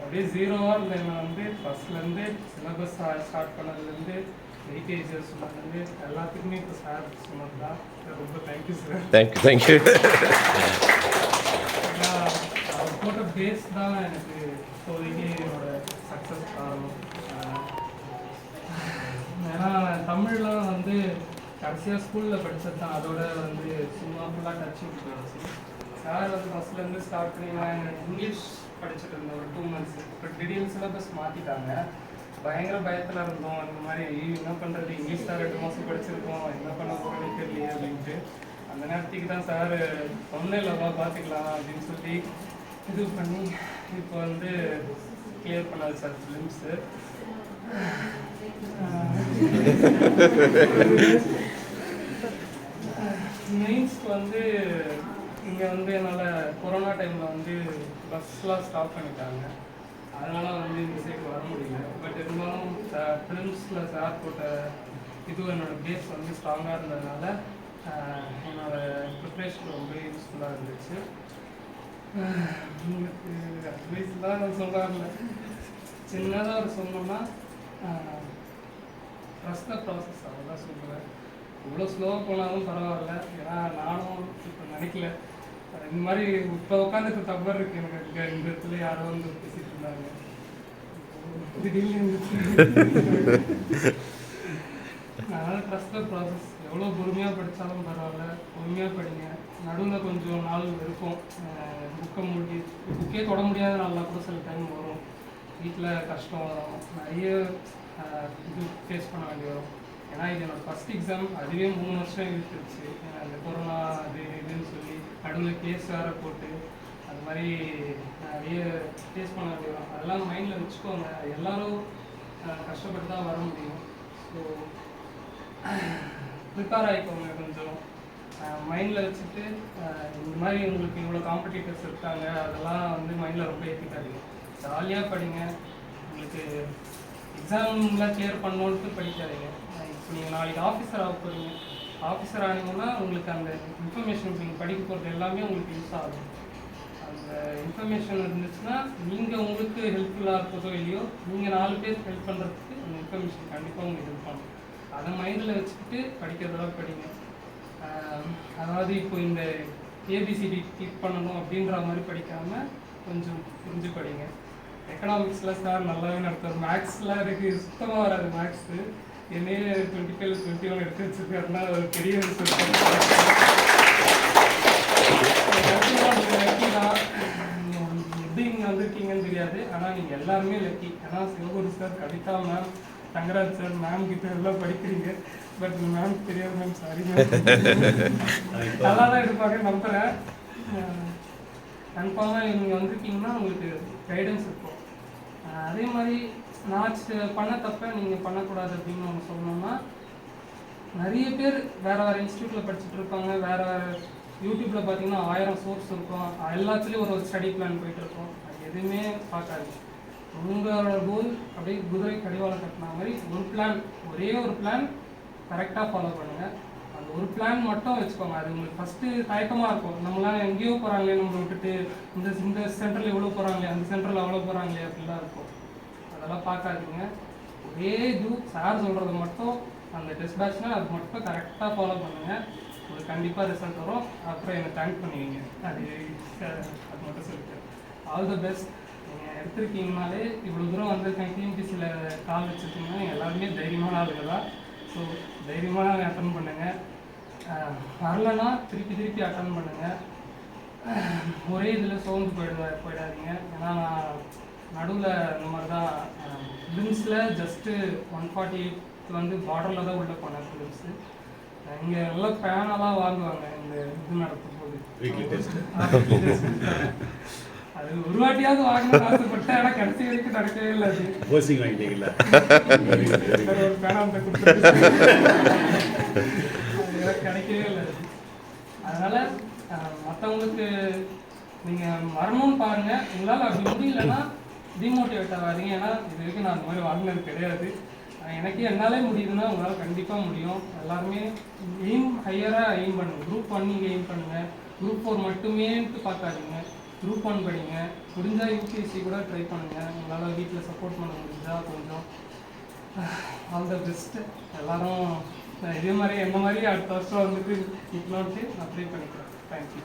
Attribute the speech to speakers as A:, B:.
A: அப்படியே ஜீரோவாக இருந்தவங்க வந்து ஃபஸ்ட்லேருந்து சிலபஸ் ஸ்டார்ட் பண்ணதுலேருந்து வெயிட்டேஜஸ் சொன்னதுலேருந்து எல்லாத்துக்குமே இப்போ சார் சொன்னது தான். ரொம்ப தேங்க்யூ சார்.
B: தேங்க்யூ.
A: அவர் போட்ட பேஸ் தான் எனக்கு இப்போதைக்கு என்னோட சக்ஸஸ் காரணம். ஏன்னா தமிழ்லாம் வந்து கடைசியாக ஸ்கூலில் படித்தது தான், அதோட வந்து சும்மா ஃபுல்லாக டச் விட்டு போயிடுச்சு. சார் வந்து ஃபஸ்ட்லேருந்து ஸ்டார்ட் பண்ணி நான் இங்கிலீஷ் படிச்சுட்டு இருந்தேன் ஒரு 2 months. இப்போ திடீர்னு சிலபஸ் மாற்றிட்டாங்க. பயங்கர பயத்தில் இருந்தோம். அந்த மாதிரி என்ன பண்ணுறது, இங்கிலீஷ் தான் 2 மாதம் படிச்சிருக்கோம், என்ன பண்ண போகிறேன்னு தெரியலையே அப்படின்ட்டு. அந்த நேரத்துக்கு தான் சார் ஒன்றும் இல்லைவா பார்த்துக்கலாம் அப்படின்னு சொல்லி இது பண்ணி இப்போ வந்து கிளியர் பண்ணாது சார் ஃபிலிம்ஸு. மெயின்ஸ்க்கு வந்து இங்கே வந்து என்னால் கொரோனா டைமில் வந்து பஸ்லாம் ஸ்டாப் பண்ணிட்டாங்க, அதனால் வந்து இந்த சைடு வர முடியல. பட் இருந்தாலும் ஃபிலிம்ஸில் சார் போட்ட இது என்னோடய பேஸ் வந்து ஸ்ட்ராங்காக இருந்ததுனால என்னோடய ப்ரிப்ரேஷன் ரொம்ப யூஸ்ஃபுல்லாக இருந்துச்சு. உங்களுக்கு அட்வைஸ் தான் நான் சொல்லாமல் சின்னதாக ஒரு சொன்னோம்னா ட்ரஸ்ட் த ப்ராசஸ், அதெல்லாம் சொல்லுவேன். இவ்வளோ ஸ்லோவாக போனாலும் பரவாயில்ல, ஏன்னா நானும் இப்போ நினைக்கல இந்த மாதிரி இப்போ உட்காந்துட்டு தவறு இருக்குது எனக்கு. இந்த இடத்துல யாரோ வந்து பேசிட்டு இருந்தாங்க திடீர்னு. அதனால் ட்ரஸ்ட் த ப்ராசஸ், எவ்வளோ பொறுமையாக படித்தாலும் பரவாயில்ல, பொறுமையாக படிங்க. நடுவில் கொஞ்சம் நாள் இருக்கும், புக்கை மூடி புக்கே தொட முடியாத நாளெலாம் கூட சில டைம் வரும். வீட்டில் கஷ்டம் வரும், நிறைய இது ஃபேஸ் பண்ண வேண்டி வரும். ஏன்னா இது என்னோடய ஃபஸ்ட் எக்ஸாம், அதுவே 3 வருஷம் இழுத்துருச்சு. அந்த கொரோனா அது இதுன்னு சொல்லி நடுவில் கேஸ் வேறு போட்டு அது மாதிரி நிறைய ஃபேஸ் பண்ண வேண்டி வரும். அதெல்லாம் மைண்டில் வச்சுக்கோங்க, எல்லோரும் கஷ்டப்பட்டு தான் வர முடியும். ஸோ ப்ரிப்பேர் ஆகிக்கோங்க, கொஞ்சம் மைண்டில் வச்சுட்டு இந்த மாதிரி உங்களுக்கு இவ்வளோ காம்படிட்டர்ஸ் இருக்காங்க அதெல்லாம் வந்து மைண்டில் ரொம்ப ஏற்றிக்காதீங்க. ஜாலியாக படிங்க. உங்களுக்கு எக்ஸாமில் கிளியர் பண்ணணுன்ட்டு படிக்காதீங்க. இப்போ நீங்கள் நாளைக்கு ஆஃபீஸர் ஆக போகிறீங்க, ஆஃபீஸர் ஆனீங்கன்னா உங்களுக்கு அந்த இன்ஃபர்மேஷன் நீங்கள் படிக்க போகிறது எல்லாமே உங்களுக்கு யூஸ் ஆகும். அந்த இன்ஃபர்மேஷன் இருந்துச்சுன்னா நீங்கள் உங்களுக்கு ஹெல்ப்ஃபுல்லாக இருப்பதோ இல்லையோ, நீங்கள் 4 பேருக்கு ஹெல்ப் பண்ணுறதுக்கு அந்த இன்ஃபர்மேஷன் கண்டிப்பாக உங்களுக்கு ஹெல்ப் பண்ணும். அதை மைண்டில் வச்சுக்கிட்டு படிக்கிறதெல்லாம் படிங்க. அதாவது இப்போ இந்த ஏபிசிடி கிளிக் பண்ணணும் அப்படின்ற மாதிரி படிக்காமல் கொஞ்சம் புரிஞ்சு படிங்க. எக்கனாமிக்ஸில் சார் நல்லாவே நடத்துவார், மேக்ஸ்லாம் எனக்கு சுத்தமாக வராது. மேக்ஸு என்னையே 25 21 எடுத்து வச்சுருக்காருன்னா ஒரு பெரிய லக்கி தான். எப்படி இங்கே வந்திருக்கீங்கன்னு தெரியாது, ஆனால் நீங்கள் எல்லாருமே லக்கி. ஏன்னா Sivaguru sir, Kavitha ma'am, Thangaraj sir, ma'am கிட்ட எல்லாம் படிக்கிறீங்க. பட் மேம் தெரியாது மேம், சாரி மேம். நல்லா தான் எடுப்பாங்க நம்புகிறேன். கன்ஃபார்மாக நீங்கள் வந்திருக்கீங்கன்னா உங்களுக்கு கைடன்ஸ் இருக்கும். அதே மாதிரி நான் பண்ண தப்ப நீங்கள் பண்ணக்கூடாது அப்படின்னு ஒன்று சொல்லணும்னா, நிறைய பேர் வேறு வேறு இன்ஸ்டியூட்டில் படிச்சுட்டு இருப்பாங்க, வேறு வேறு யூடியூப்பில் பார்த்தீங்கன்னா 1000 சோர்ஸ் இருக்கும், எல்லாத்துலேயும் ஒரு ஸ்டடி பிளான் போயிட்டுருக்கோம். அது எதுவுமே பார்க்காது. உங்களோட கோல் அப்படியே குதிரை கடிவாளம் கட்டின மாதிரி ஒரு பிளான், ஒரே ஒரு பிளான் கரெக்டாக ஃபாலோ பண்ணுங்கள். அந்த ஒரு பிளான் மட்டும் வச்சுக்கோங்க. அது உங்களுக்கு ஃபஸ்ட்டு தயக்கமாக இருக்கும், நம்மளாம் எங்கேயோ போகிறாங்களே, நம்ம விட்டுட்டு இந்த சென்டரில் இவ்வளோ போகிறாங்களே, அந்த சென்டரில் அவ்வளோ போகிறாங்களே அப்படிலாம் இருக்கும். அதெல்லாம் பார்க்காதீங்க. ஒரே இது சார் சொல்கிறது மட்டும், அந்த டெஸ்ட் பேட்ச்னால் அது மட்டும் கரெக்டாக ஃபாலோ பண்ணுங்கள். உங்களுக்கு கண்டிப்பாக ரிசல்ட் வரும். அப்புறம் என்னை தேங்க் பண்ணுவீங்க. அது மட்டும் சொல்லிட்டு ஆல் த பெஸ்ட். நீங்கள் எடுத்துருக்கீங்கனாலே இவ்வளோ தூரம் வந்திருக்கேன், டிஎன்பிசியில் கால் வச்சுருக்கீங்கன்னா எல்லாருமே தைரியமான ஆளுங்க தான். ஸோ தைரியமாக அட்டன் பண்ணுங்கள். வரலன்னா திருப்பி அட்டன் பண்ணுங்கள். ஒரே இதில் சோர்ந்து போயிடாதீங்க. ஏன்னா நான் நடுவில் இந்த மாதிரி தான் ஃபிலிம்ஸில் ஜஸ்ட்டு 148 வந்து பார்டரில் தான் உள்ளே போனேன் ஃபிலிம்ஸு. இங்கே நல்லா பேனெல்லாம் வாங்குவாங்க இந்த இது நடத்தும் போது. அது ஒரு வாட்டியாவது வாங்கணும்னு ஆசைப்பட்டேன், ஆனால் கடைசி வரைக்கும் நடக்கவே இல்லை. அது
C: கோச்சிங் வாங்கிட்டீங்களா?
A: ஒரு பேனா அந்த கொடுத்து கிடைக்கவே இல்லை. அதனால் மற்றவங்களுக்கு நீங்கள் வரணும்னு பாருங்கள். உங்களால் அப்படி முடியலன்னா டிமோட்டிவேட் ஆகாதீங்க. ஏன்னா இது வரைக்கும் நான் அந்த மாதிரி வாங்கினது கிடையாது. எனக்கு என்னாலே முடியுதுன்னா உங்களால் கண்டிப்பாக முடியும். எல்லாருமே ஹையராக எய்ம் பண்ணுங்கள். குரூப் 1 நீங்கள் எய்ம் பண்ணுங்கள், குரூப் 4 மட்டுமேன்ட்டு பார்க்காதீங்க. குரூப் 1 படிங்க, முடிஞ்சால் யூபிஎஸ்சி கூட ட்ரை பண்ணுங்கள். உங்களால் வீட்டில் சப்போர்ட் பண்ண முடிஞ்சால் கொஞ்சம். All the best. எல்லோரும் இதே மாதிரி என்ன மாதிரி அடுத்த வருஷம் வந்துட்டு நிற்கலான்ட்டு நான் ப்ரே பண்ணிக்கிறேன். தேங்க்யூ.